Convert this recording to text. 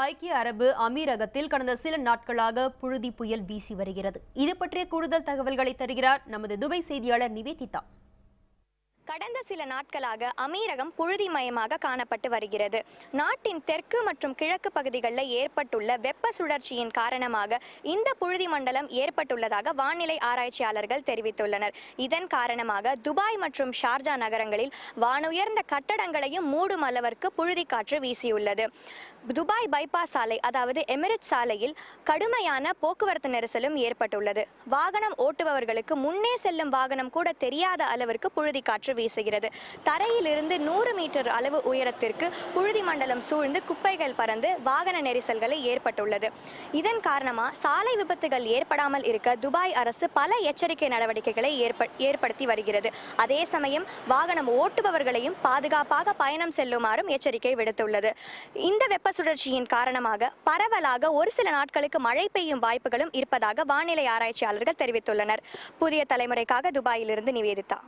ஐக்கிய அரபு அமீரகத்தில் கடந்த சில நாட்களாக புழுதி புயல் வீசி வருகிறது. இது பற்றிய கூடுதல் தகவல்களை தருகிறார் நமது துபை செய்தியாளர் நிவேதிதா. கடந்த சில நாட்களாக அமீரகம் புழுதிமயமாக காணப்பட்டு வருகிறது. நாட்டின் தெற்கு மற்றும் கிழக்கு பகுதிகளில் ஏற்பட்டுள்ள வெப்ப சுழற்சியின் காரணமாக இந்த புழுதி மண்டலம் ஏற்பட்டுள்ளதாக வானிலை ஆராய்ச்சியாளர்கள் தெரிவித்துள்ளனர். இதன் காரணமாக துபாய் மற்றும் ஷார்ஜா நகரங்களில் வானுயர்ந்த கட்டடங்களையும் மூடும் அளவிற்கு புழுதி காற்று வீசியுள்ளது. துபாய் பைபாஸ் சாலை, அதாவது எமிரேட்ஸ் சாலையில் கடுமையான போக்குவரத்து நெரிசலும் ஏற்பட்டுள்ளது. வாகனம் ஓட்டுபவர்களுக்கு முன்னே செல்லும் வாகனம் கூட தெரியாத அளவிற்கு புழுதி காற்று வீசுகிறது. தரையிலிருந்து 100 மீட்டர் அளவு உயரத்திற்கு புழுதி மண்டலம் சூழ்ந்து குப்பைகள் பறந்து வாகன நெரிசல்களை ஏற்பட்டுள்ளது. இதன் காரணமாக சாலை விபத்துகள் ஏற்படாமல் இருக்க துபாய் அரசு பல எச்சரிக்கை நடவடிக்கைகளை ஏற்படுத்தி வருகிறது. அதே சமயம் வாகனம் ஓட்டுபவர்களையும் பாதுகாப்பாக பயணம் செல்லுமாறும் எச்சரிக்கை விடுத்துள்ளது. இந்த வெப்ப சுழற்சியின் காரணமாக பரவலாக ஒரு சில நாட்களுக்கு மழை பெய்யும் வாய்ப்புகளும் இருப்பதாக வானிலை ஆராய்ச்சியாளர்கள் தெரிவித்துள்ளனர். புதிய தலைமுறைக்காக துபாயிலிருந்து நிவேதிதா.